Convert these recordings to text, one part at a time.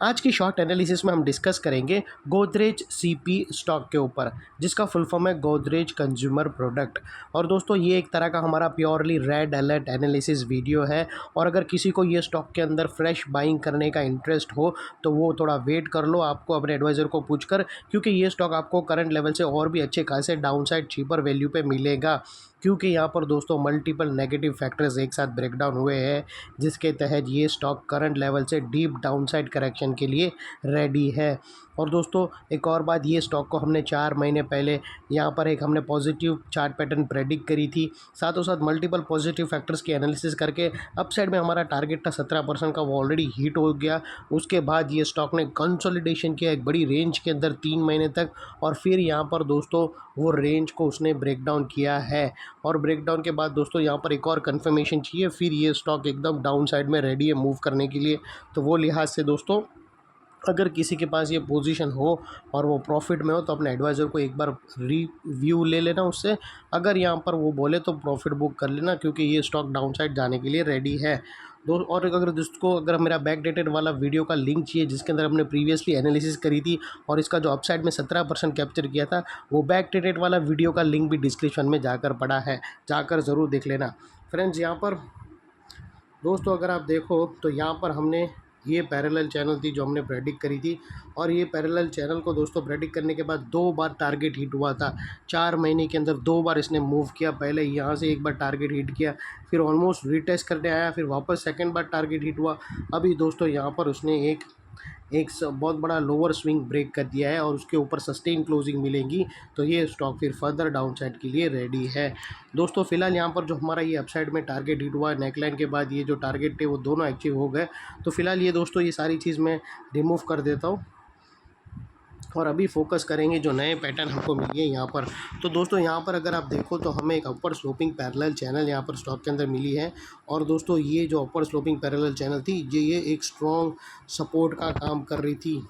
आज की short analysis में हम डिस्कस करेंगे गोदरेज सीपी स्टॉक के ऊपर, जिसका फुल फॉर्म है गोदरेज कंज्यूमर प्रोडक्ट। और दोस्तों ये एक तरह का हमारा purely red alert analysis video है। और अगर किसी को ये स्टॉक के अंदर फ्रेश बाइंग करने का इंटरेस्ट हो तो वो थोड़ा वेट कर लो, आपको अपने एडवाइज़र को पूछकर, क्योंकि ये स्टॉक आपको करंट लेवल से और भी अच्छे खासे डाउनसाइड चीपर वैल्यू पे मिलेगा। क्योंकि यहाँ पर दोस्तों मल्टीपल नेगेटिव फैक्टर्स एक साथ ब्रेकडाउन हुए हैं, जिसके तहत ये स्टॉक करंट लेवल से डीप डाउनसाइड करेक्शन के लिए रेडी है। और दोस्तों एक और बात, ये स्टॉक को हमने 4 महीने पहले यहाँ पर एक हमने पॉजिटिव चार्ट पैटर्न प्रेडिक्ट करी थी, साथों साथ मल्टीपल पॉजिटिव फैक्टर्स की एनालिसिस करके अपसाइड में हमारा टारगेट था 17% का, वो ऑलरेडी हिट हो गया। उसके बाद ये स्टॉक ने कंसोलिडेशन किया एक बड़ी रेंज के अंदर 3 महीने तक, और फिर यहाँ पर दोस्तों वो रेंज को उसने ब्रेक डाउन किया है। और ब्रेक डाउन के बाद दोस्तों यहाँ पर एक और कन्फर्मेशन चाहिए, फिर ये स्टॉक एकदम डाउन साइड में रेडी है मूव करने के लिए। तो वो लिहाज से दोस्तों अगर किसी के पास ये पोजीशन हो और वो प्रॉफिट में हो तो अपने एडवाइज़र को एक बार रिव्यू ले लेना उससे। अगर यहाँ पर वो बोले तो प्रॉफिट बुक कर लेना, क्योंकि ये स्टॉक डाउन साइड जाने के लिए रेडी है। और अगर दोस्तों अगर मेरा बैक डेटेड वाला वीडियो का लिंक चाहिए, जिसके अंदर हमने प्रीवियसली एनालिसिस करी थी और इसका जो अपसाइड में 17% कैप्चर किया था, वो बैक डेटेड वाला वीडियो का लिंक भी डिस्क्रिप्शन में जाकर पड़ा है, जाकर ज़रूर देख लेना फ्रेंड्स। यहाँ पर दोस्तों अगर आप देखो तो यहाँ पर हमने ये पैरेलल चैनल थी जो हमने प्रेडिक्ट करी थी, और ये पैरेलल चैनल को दोस्तों प्रेडिक्ट करने के बाद 2 बार टारगेट हिट हुआ था। 4 महीने के अंदर 2 बार इसने मूव किया, पहले यहाँ से एक बार टारगेट हिट किया, फिर ऑलमोस्ट रीटेस्ट करने आया, फिर वापस सेकंड बार टारगेट हिट हुआ। अभी दोस्तों यहाँ पर उसने एक बहुत बड़ा लोअर स्विंग ब्रेक कर दिया है और उसके ऊपर सस्टेन क्लोजिंग मिलेंगी, तो ये स्टॉक फिर फर्दर डाउन साइड के लिए रेडी है। दोस्तों फिलहाल यहाँ पर जो हमारा ये अपसाइड में टारगेट हिट हुआ, नेकलाइन के बाद ये जो टारगेट थे वो दोनों अचीव हो गए। तो फिलहाल ये दोस्तों ये सारी चीज़ मैं रिमूव कर देता हूँ और अभी फोकस करेंगे जो नए पैटर्न हमको मिली है यहाँ पर। तो दोस्तों यहाँ पर अगर आप देखो तो हमें एक अपर स्लोपिंग पैरेलल चैनल यहाँ पर स्टॉक के अंदर मिली है। और दोस्तों ये जो अपर स्लोपिंग पैरेलल चैनल थी ये एक स्ट्रॉन्ग सपोर्ट का काम कर रही थी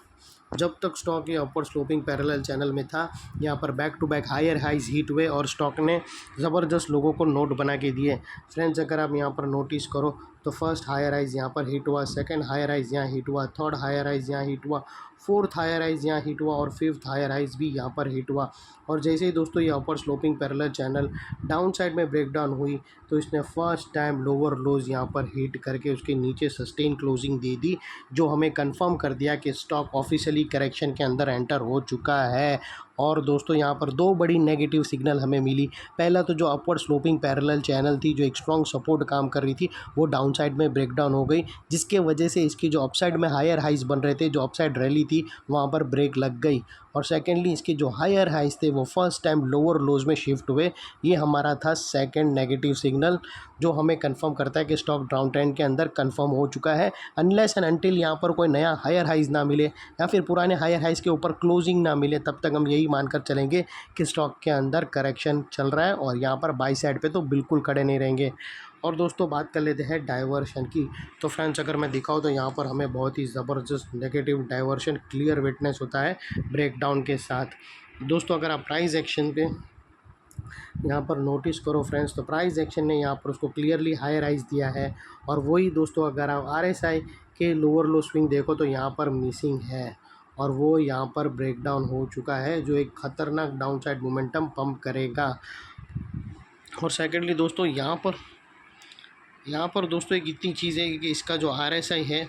जब तक स्टॉक ये अपर स्लोपिंग पैरेलल चैनल में था। यहाँ पर back to back higher highs hit हुए और स्टॉक ने ज़बरदस्त लोगों को नोट बना के दिए फ्रेंड्स। अगर आप यहाँ पर नोटिस करो तो फर्स्ट हायर राइज यहाँ पर हिट हुआ, सेकंड हायर राइज यहाँ हिट हुआ, थर्ड हायर राइज यहाँ हिट हुआ, फोर्थ हायर राइज यहाँ हिट हुआ और फिफ्थ हायर राइज भी यहाँ पर हिट हुआ। और जैसे ही दोस्तों ये upper sloping parallel channel downside में ब्रेक डाउन हुई तो इसने फर्स्ट टाइम लोअर लोज यहाँ पर हिट करके उसके नीचे सस्टेन क्लोजिंग दे दी, जो हमें कंफर्म कर दिया कि स्टॉक ऑफिशियली करेक्शन के अंदर एंटर हो चुका है। और दोस्तों यहाँ पर 2 बड़ी नेगेटिव सिग्नल हमें मिली। पहला तो जो अपवर्ड स्लोपिंग पैरेलल चैनल थी जो एक स्ट्रॉन्ग सपोर्ट काम कर रही थी, वो डाउन साइड में ब्रेक डाउन हो गई, जिसके वजह से इसकी जो अपसाइड में हायर हाइज बन रहे थे, जो अपसाइड रैली थी, वहाँ पर ब्रेक लग गई। और सेकेंडली इसके जो हायर हाइज थे वो फर्स्ट टाइम लोअर लोज में शिफ्ट हुए। ये हमारा था सेकेंड नेगेटिव सिग्नल, जो हमें कंफर्म करता है कि स्टॉक डाउन ट्रेंड के अंदर कंफर्म हो चुका है। अनलेस एंड अनटिल यहाँ पर कोई नया हायर हाइज ना मिले या फिर पुराने हायर हाइज के ऊपर क्लोजिंग ना मिले, तब तक हम यही मानकर चलेंगे कि स्टॉक के अंदर करेक्शन चल रहा है और यहाँ पर बाई साइड पे तो बिल्कुल खड़े नहीं रहेंगे। और दोस्तों बात कर लेते हैं डाइवर्शन की। तो फ्रेंड्स अगर मैं दिखाऊँ तो यहाँ पर हमें बहुत ही ज़बरदस्त नेगेटिव डाइवर्शन क्लियर विटनेस होता है ब्रेकडाउन के साथ। दोस्तों अगर आप प्राइस एक्शन पे यहाँ पर नोटिस करो फ्रेंड्स, तो प्राइस एक्शन ने यहाँ पर उसको क्लियरली हाई राइज दिया है। और वही दोस्तों अगर आप RSI के लोअर लो स्विंग देखो तो यहाँ पर मिसिंग है और वो यहाँ पर ब्रेकडाउन हो चुका है, जो एक ख़तरनाक डाउनसाइड मोमेंटम पंप करेगा। और सेकेंडली दोस्तों यहाँ पर दोस्तों एक इतनी चीज़ है कि इसका जो RSI है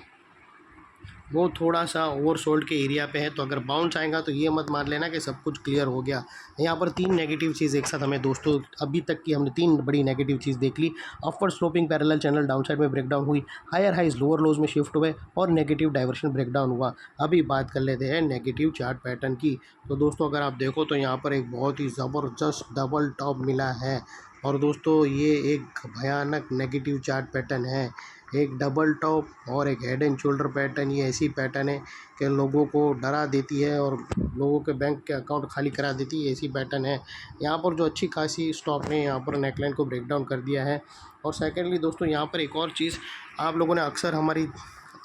वो थोड़ा सा ओवरसोल्ड के एरिया पे है, तो अगर बाउंस आएगा तो ये मत मान लेना कि सब कुछ क्लियर हो गया। यहाँ पर 3 नेगेटिव चीज़ एक साथ हमें दोस्तों अभी तक की हमने 3 बड़ी नेगेटिव चीज़ देख ली। Upward sloping parallel channel downside में ब्रेकडाउन हुई, हायर हाइज लोअर लोज में शिफ्ट हुए और नेगेटिव डाइवर्शन ब्रेकडाउन हुआ। अभी बात कर लेते हैं नेगेटिव चार्ट पैटर्न की। तो दोस्तों अगर आप देखो तो यहाँ पर एक बहुत ही ज़बरदस्त डबल टॉप मिला है। और दोस्तों ये एक भयानक नेगेटिव चार्ट पैटर्न है, एक डबल टॉप और एक हेड एंड शोल्डर पैटर्न। ये ऐसी पैटर्न है कि लोगों को डरा देती है और लोगों के बैंक के अकाउंट खाली करा देती है, ऐसी पैटर्न है। यहाँ पर जो अच्छी खासी स्टॉक ने यहाँ पर नेकलाइन को ब्रेक डाउन कर दिया है। और सेकेंडली दोस्तों यहाँ पर एक और चीज़, आप लोगों ने अक्सर हमारी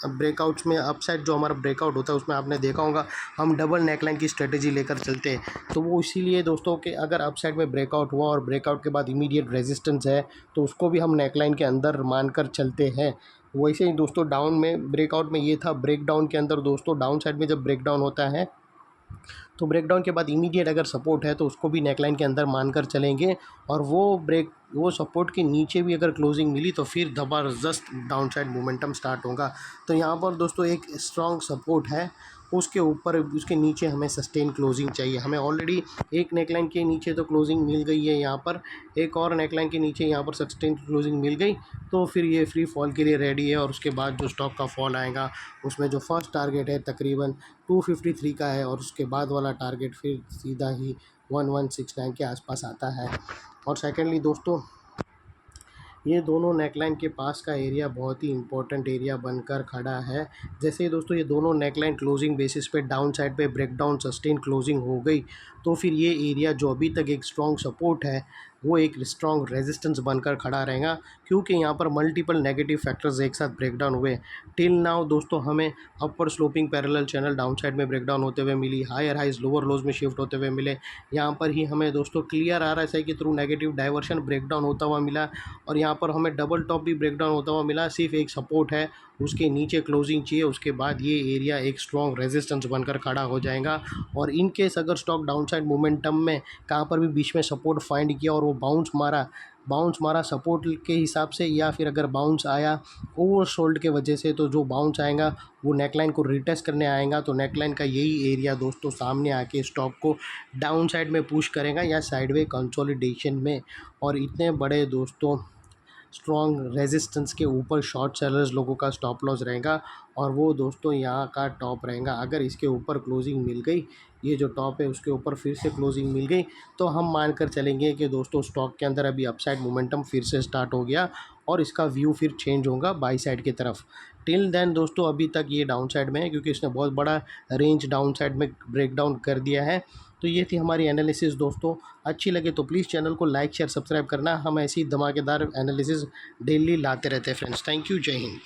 ब्रेकआउट्स में अपसाइड जो हमारा ब्रेकआउट होता है उसमें आपने देखा होगा हम डबल नेकलाइन की स्ट्रेटेजी लेकर चलते हैं। तो वो इसीलिए दोस्तों कि अगर अपसाइड में ब्रेकआउट हुआ और ब्रेकआउट के बाद इमीडिएट रेजिस्टेंस है तो उसको भी हम नेकलाइन के अंदर मानकर चलते हैं। वैसे ही दोस्तों डाउन में ब्रेकआउट में ये था, ब्रेकडाउन के अंदर दोस्तों डाउन साइड में जब ब्रेकडाउन होता है तो ब्रेकडाउन के बाद इमीडिएट अगर सपोर्ट है तो उसको भी नेकलाइन के अंदर मानकर चलेंगे, और वो सपोर्ट के नीचे भी अगर क्लोजिंग मिली तो फिर ज़बरदस्त डाउन साइड मोमेंटम स्टार्ट होगा। तो यहाँ पर दोस्तों एक स्ट्रॉन्ग सपोर्ट है, उसके ऊपर उसके नीचे हमें सस्टेन क्लोजिंग चाहिए। हमें ऑलरेडी एक नेकलाइन के नीचे तो क्लोजिंग मिल गई है, यहाँ पर एक और नेकलाइन के नीचे यहाँ पर सस्टेन क्लोजिंग मिल गई, तो फिर ये फ्री फॉल के लिए रेडी है। और उसके बाद जो स्टॉक का फॉल आएगा उसमें जो फर्स्ट टारगेट है तकरीबन 253 का है, और उसके बाद वाला टारगेट फिर सीधा ही 1169 के आसपास आता है। और सेकेंडली दोस्तों ये दोनों नेकलाइन के पास का एरिया बहुत ही इंपॉर्टेंट एरिया बनकर खड़ा है। जैसे ही दोस्तों ये दोनों नेकलाइन क्लोजिंग बेसिस पे डाउन साइड पे ब्रेकडाउन सस्टेन क्लोजिंग हो गई, तो फिर ये एरिया जो अभी तक एक स्ट्रॉन्ग सपोर्ट है वो एक स्ट्रॉन्ग रेजिस्टेंस बनकर खड़ा रहेगा, क्योंकि यहाँ पर मल्टीपल नेगेटिव फैक्टर्स एक साथ ब्रेकडाउन हुए। टिल नाउ दोस्तों हमें upper sloping parallel channel downside में ब्रेकडाउन होते हुए मिली, हायर हाइज लोअर लोज में शिफ्ट होते हुए मिले। यहाँ पर ही हमें दोस्तों क्लियर RSI के थ्रू नेगेटिव डाइवर्शन ब्रेकडाउन होता हुआ मिला, और यहाँ पर हमें डबल टॉप भी ब्रेकडाउन होता हुआ मिला। सिर्फ एक सपोर्ट है, उसके नीचे क्लोजिंग चाहिए, उसके बाद ये एरिया एक स्ट्रॉन्ग रेजिस्टेंस बनकर खड़ा हो जाएगा। और इन केस अगर स्टॉक डाउनसाइड मोमेंटम में कहाँ पर भी बीच में सपोर्ट फाइंड किया और वो बाउंस मारा सपोर्ट के हिसाब से, या फिर अगर बाउंस आया ओवर सोल्ड के वजह से, तो जो बाउंस आएगा वो नेकलाइन को रिटेस्ट करने आएगा। तो नेकलाइन का यही एरिया दोस्तों सामने आके स्टॉक को डाउन साइड में पुश करेगा या साइडवे कंसोलिडेशन में। और इतने बड़े दोस्तों स्ट्रॉन्ग रेजिस्टेंस के ऊपर शॉर्ट सेलर्स लोगों का स्टॉप लॉस रहेगा, और वो दोस्तों यहाँ का टॉप रहेगा। अगर इसके ऊपर क्लोजिंग मिल गई, ये जो टॉप है उसके ऊपर फिर से क्लोजिंग मिल गई, तो हम मानकर चलेंगे कि दोस्तों स्टॉक के अंदर अभी अपसाइड मोमेंटम फिर से स्टार्ट हो गया, और इसका व्यू फिर चेंज होगा बाई साइड की तरफ। टिल देन दोस्तों अभी तक ये डाउन साइड में है, क्योंकि इसने बहुत बड़ा रेंज डाउन साइड में ब्रेक डाउन कर दिया है। तो ये थी हमारी एनालिसिस दोस्तों। अच्छी लगे तो प्लीज़ चैनल को लाइक शेयर सब्सक्राइब करना। हम ऐसी धमाकेदार एनालिसिस डेली लाते रहते हैं फ्रेंड्स। थैंक यू, जय हिंद।